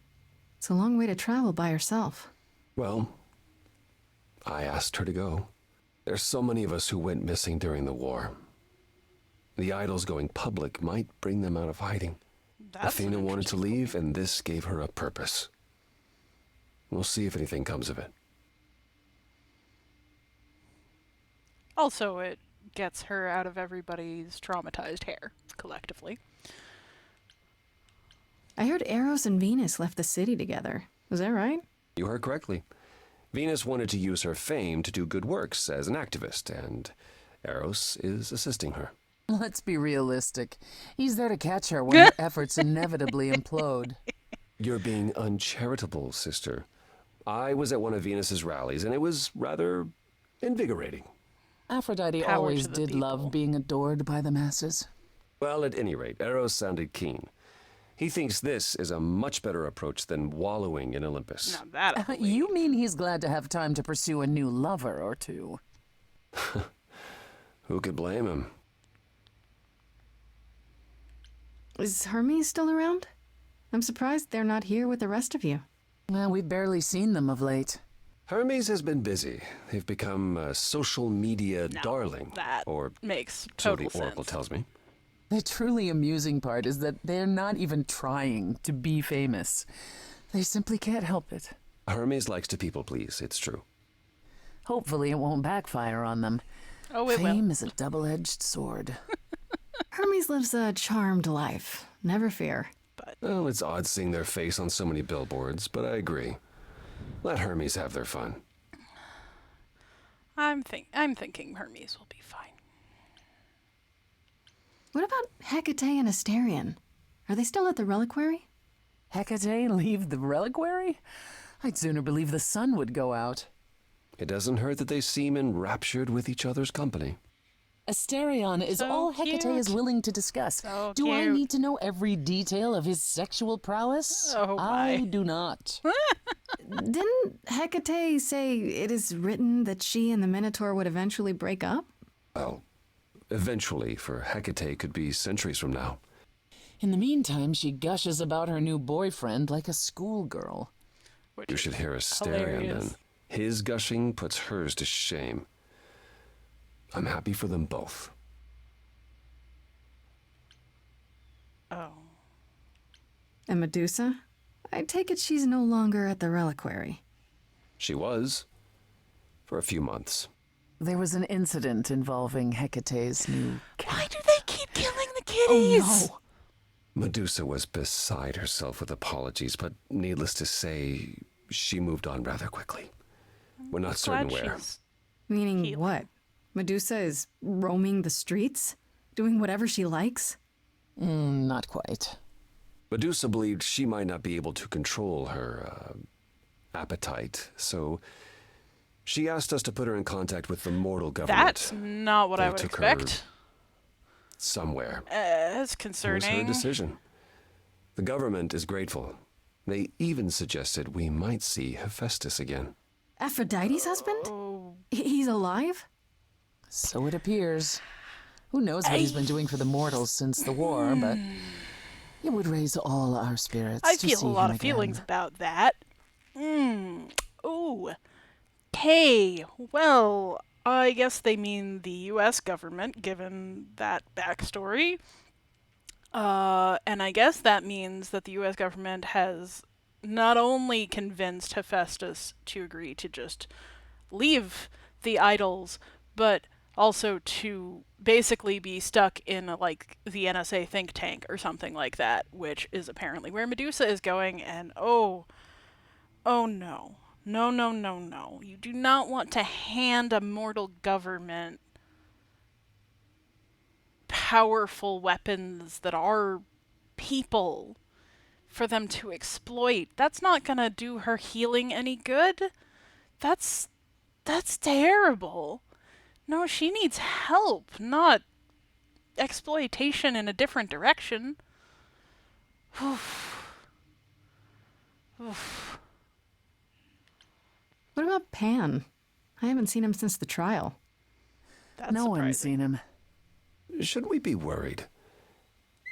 It's a long way to travel by herself. Well, I asked her to go. There's so many of us who went missing during the war. The idols going public might bring them out of hiding. That's an Athena wanted to interesting leave, and this gave her a purpose. We'll see if anything comes of it. Also, it gets her out of everybody's traumatized hair, collectively. I heard Eros and Venus left the city together. Was that right? You heard correctly. Venus wanted to use her fame to do good works as an activist, and Eros is assisting her. Let's be realistic. He's there to catch her when her efforts inevitably implode. You're being uncharitable, sister. I was at one of Venus's rallies, and it was rather invigorating. Aphrodite Power always to the did people. love being adored by the masses. Well, at any rate, Eros sounded keen. He thinks this is a much better approach than wallowing in Olympus. Now that I believe. You mean he's glad to have time to pursue a new lover or two? Who could blame him? Is Hermes still around? I'm surprised they're not here with the rest of you. Well, we've barely seen them of late. Hermes has been busy. They've become a social media Now, darling. that Or makes so total the Oracle sense. tells me. The truly amusing part is that they're not even trying to be famous. They simply can't help it. Hermes likes to people please, it's true. Hopefully it won't backfire on them. Oh, it will. Fame is a double-edged sword. Hermes lives a charmed life. Never fear. Well, it's odd seeing their face on so many billboards, but I agree. Let Hermes have their fun. I'm thinking Hermes will be fine. What about Hecate and Asterion? Are they still at the reliquary? Hecate leave the reliquary? I'd sooner believe the sun would go out. It doesn't hurt that they seem enraptured with each other's company. Asterion is So all Hecate is cute. willing to discuss. So Do I cute. need to know every detail of his sexual prowess? Oh, I my. do not. Didn't Hecate say it is written that she and the Minotaur would eventually break up? Well, eventually, for Hecate could be centuries from now. In the meantime, she gushes about her new boyfriend like a schoolgirl. Which You is should hear Asterion then. hilarious. His gushing puts hers to shame. I'm happy for them both. Oh. And Medusa? I take it she's no longer at the reliquary. She was. For a few months. There was an incident involving Hecate's new Why do they keep killing the Oh kitties? no! Medusa was beside herself with apologies, but needless to say, she moved on rather quickly. We're not certain Glad where. she's Meaning Healing. what? Medusa is roaming the streets? Doing whatever she likes? Not quite. Medusa believed she might not be able to control her appetite, so she asked us to put her in contact with the mortal government. That's not what I They would took her expect. Somewhere. It's It was her concerning. decision. The government is grateful. They even suggested we might see Hephaestus again. Aphrodite's husband? He's alive? So it appears. Who knows what he's been doing for the mortals since the war, but it would raise all our spirits I to feel see a lot him of again. feelings about that. Ooh. Hey, well, I guess they mean the U.S. government, given that backstory. And I guess that means that the U.S. government has not only convinced Hephaestus to agree to just leave the idols, but also to basically be stuck in like the NSA think tank or something like that, which is apparently where Medusa is going. And oh no. No. You do not want to hand a mortal government powerful weapons that are people for them to exploit. That's not gonna do her healing any good. That's terrible. No, she needs help, not exploitation in a different direction. What about Pan? I haven't seen him since the trial. That's No one's surprising. seen him. Should we be worried?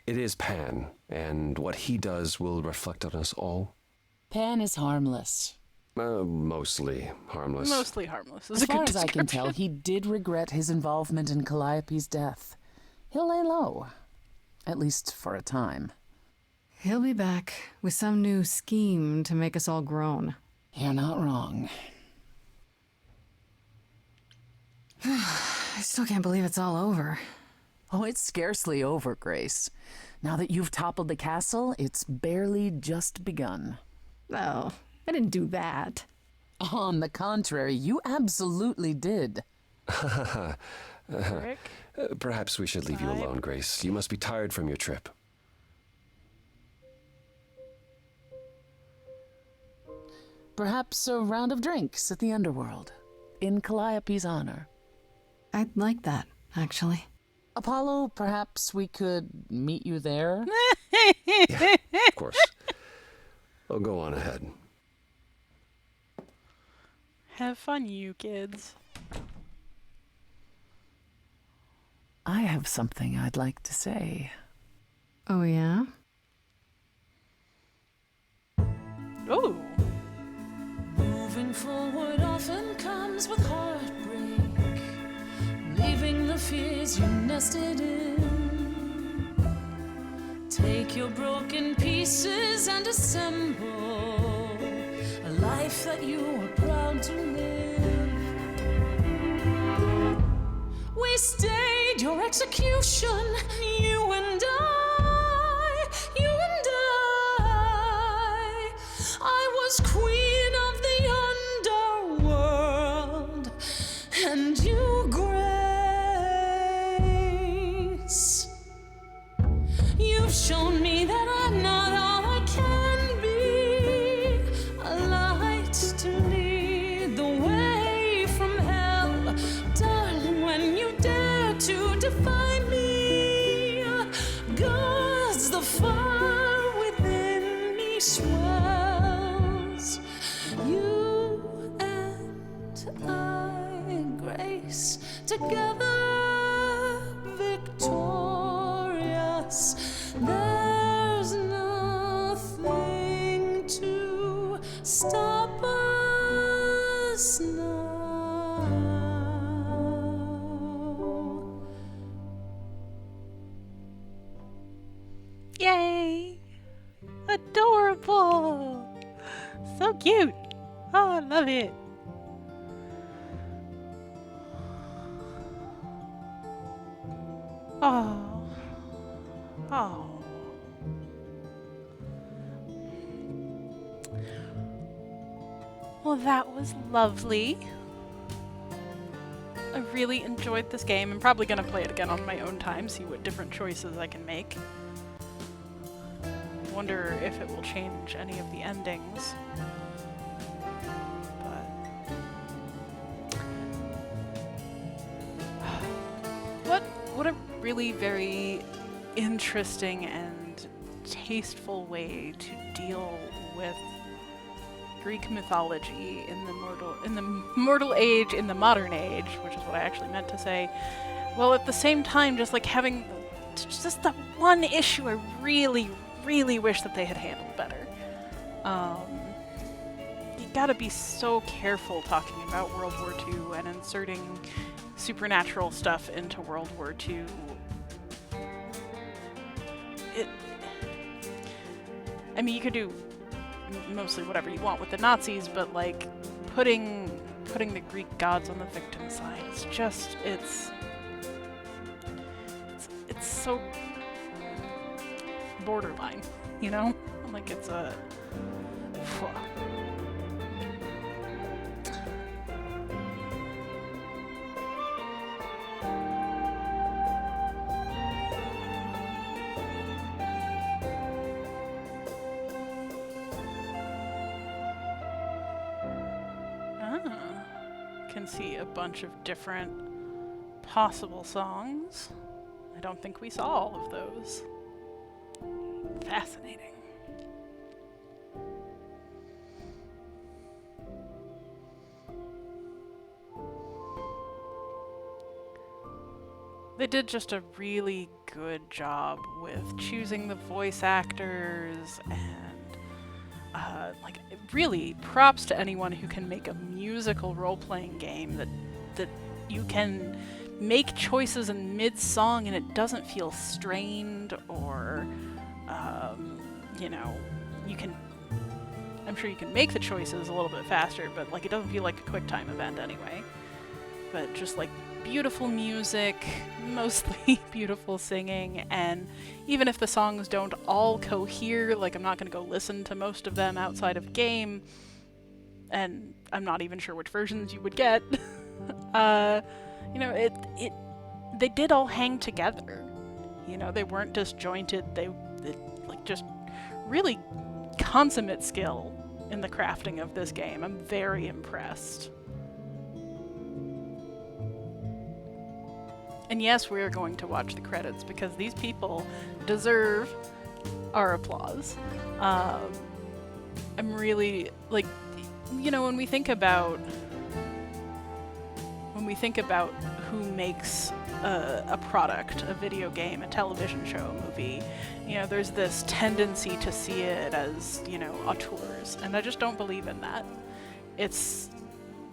It is Pan, and what he does will reflect on us all. Pan is harmless. Mostly harmless. Mostly harmless. Is As a good far as I can tell, description. he did regret his involvement in Calliope's death. He'll lay low. At least for a time. He'll be back with some new scheme to make us all groan. You're not wrong. I still can't believe it's all over. Oh, it's scarcely over, Grace. Now that you've toppled the castle, it's barely just begun. Oh, I didn't do that. On the contrary, you absolutely did. Rick? Perhaps we should leave you alone, Grace. You must be tired from your trip. Perhaps a round of drinks at the underworld, in Calliope's honor. I'd like that, actually. Apollo, perhaps we could meet you there? Of course. Oh, go on ahead. Have fun, you kids. I have something I'd like to say. Oh, yeah? Oh. Moving forward often comes with heartbreak, leaving the fears you nested in. Take your broken pieces and assemble a life that you are proud to live. We stayed your execution, you and I, you and I. I was queen of the underworld, and you, Grace. You've shown me that I'm not all I can be, a light to lead the way from hell. Darling, when you dare to swells. You and I, grace together, victorious. There's nothing to stop us now. Yay! Adorable! So cute! Oh, I love it! Oh. Oh. Well, that was lovely. I really enjoyed this game. I'm probably going to play it again on my own time, see what different choices I can make. I wonder if it will change any of the endings. But what a really very interesting and tasteful way to deal with Greek mythology in the mortal age, in the modern age, which is what I actually meant to say. While at the same time, just like having just that one issue I really, really wish that they had handled better. You gotta be so careful talking about World War II and inserting supernatural stuff into World War II. I mean, you could do mostly whatever you want with the Nazis, but like putting the Greek gods on the victim side, it's just it's so borderline, you know? Like it's a can see a bunch of different possible songs. I don't think we saw all of those. Fascinating. They did just a really good job with choosing the voice actors, and like really props to anyone who can make a musical role-playing game that you can make choices in mid-song and it doesn't feel strained or you know, I'm sure you can make the choices a little bit faster, but like it doesn't feel like a quick time event anyway. But just like beautiful music, mostly beautiful singing, and even if the songs don't all cohere, like I'm not going to go listen to most of them outside of game, and I'm not even sure which versions you would get. You know, they did all hang together. You know, they weren't disjointed. They like just really consummate skill in the crafting of this game. I'm very impressed. And yes, we are going to watch the credits because these people deserve our applause. I'm really, like, you know, when we think about who makes a product, a video game, a television show, a movie, you know, there's this tendency to see it as, you know, auteurs, and I just don't believe in that. It's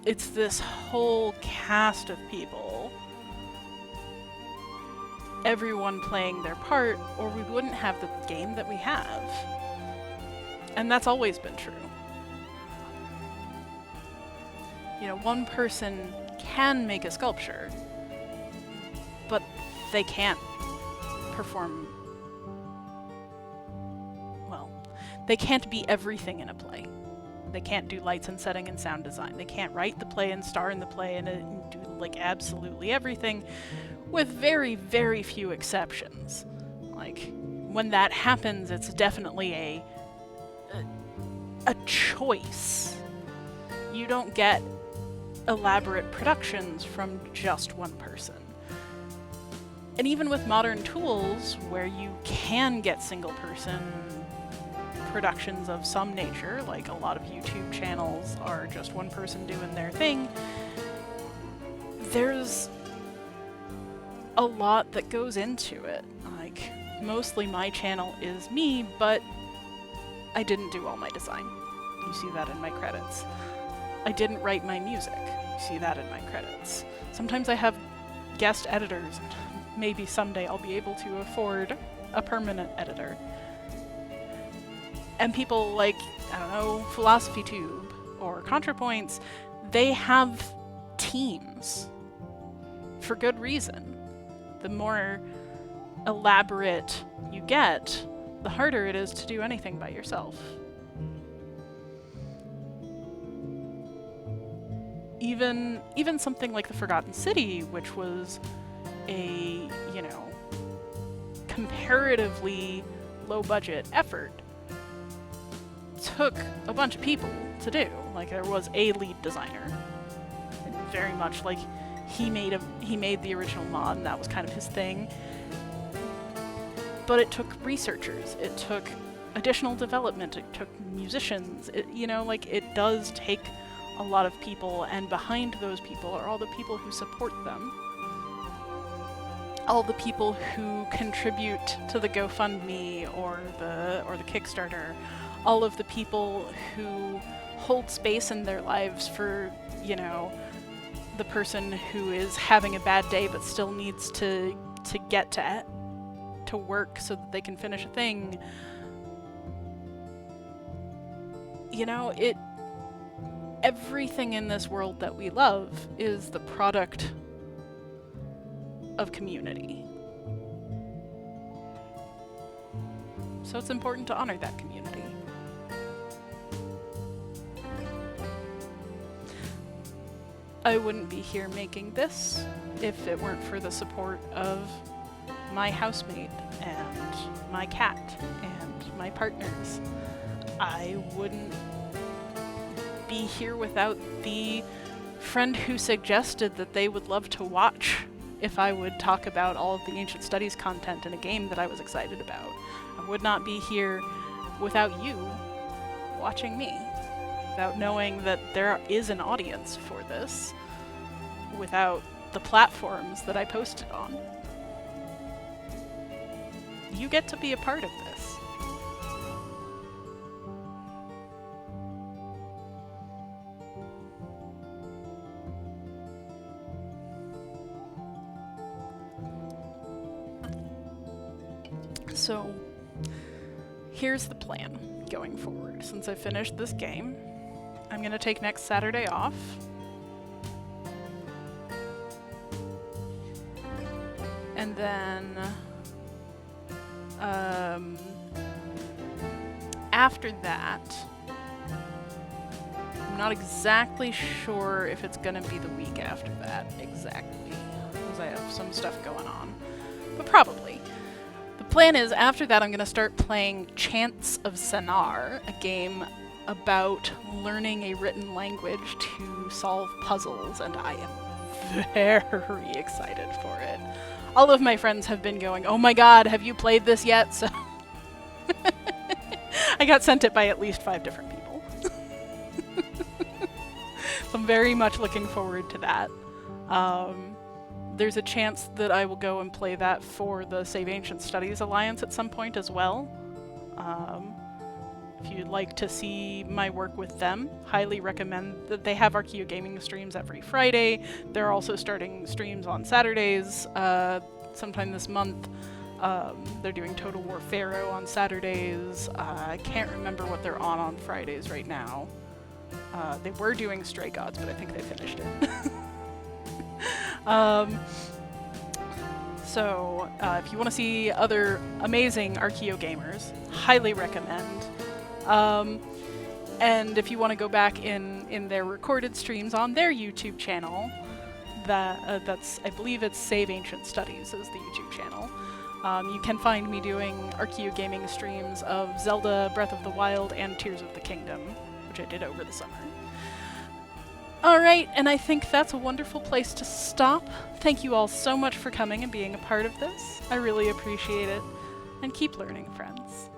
this whole cast of people, everyone playing their part, or we wouldn't have the game that we have. And that's always been true. You know, one person can make a sculpture, but they can't perform, well, they can't be everything in a play. They can't do lights and setting and sound design. They can't write the play and star in the play and do like absolutely everything, with very, very few exceptions. Like, when that happens, it's definitely a choice. You don't get elaborate productions from just one person. And even with modern tools, where you can get single person productions of some nature, like a lot of YouTube channels are just one person doing their thing, there's a lot that goes into it. Like, mostly my channel is me, but I didn't do all my design. You see that in my credits. I didn't write my music. You see that in my credits. Sometimes I have guest editors, and maybe someday I'll be able to afford a permanent editor. And people like, I don't know, PhilosophyTube or ContraPoints, they have teams for good reason. The more elaborate you get, the harder it is to do anything by yourself. Even something like The Forgotten City, which was a, you know, comparatively low-budget effort, took a bunch of people to do. Like, there was a lead designer, and very much like he made the original mod, and that was kind of his thing. But it took researchers, it took additional development, it took musicians. You know, like, it does take a lot of people, and behind those people are all the people who support them. All the people who contribute to the GoFundMe or the Kickstarter. All of the people who hold space in their lives for, you know, the person who is having a bad day but still needs to get to work so that they can finish a thing. You know, everything in this world that we love is the product of community. So it's important to honor that community. I wouldn't be here making this if it weren't for the support of my housemate and my cat and my partners. I wouldn't be here without the friend who suggested that they would love to watch if I would talk about all of the Ancient Studies content in a game that I was excited about. I would not be here without you watching me, without knowing that there is an audience for this, without the platforms that I posted on. You get to be a part of this. So, here's the plan going forward. Since I finished this game, I'm going to take next Saturday off. And then, after that, I'm not exactly sure if it's going to be the week after that exactly, because I have some stuff going on, but probably. The plan is, after that, I'm going to start playing Chants of Sennar, a game about learning a written language to solve puzzles, and I am very excited for it. All of my friends have been going, "Oh my god, have you played this yet?" So I got sent it by at least 5 different people. So I'm very much looking forward to that. There's a chance that I will go and play that for the Save Ancient Studies Alliance at some point as well. If you'd like to see my work with them, highly recommend that they have Archeo Gaming streams every Friday. They're also starting streams on Saturdays sometime this month. They're doing Total War Pharaoh on Saturdays. I can't remember what they're on Fridays right now. They were doing Stray Gods, but I think they finished it. So if you want to see other amazing Archeo gamers, highly recommend. And if you want to go back in their recorded streams on their YouTube channel, that's, I believe it's Save Ancient Studies is the YouTube channel. You can find me doing Archeo Gaming streams of Zelda, Breath of the Wild, and Tears of the Kingdom, which I did over the summer. Alright, and I think that's a wonderful place to stop. Thank you all so much for coming and being a part of this. I really appreciate it. And keep learning, friends.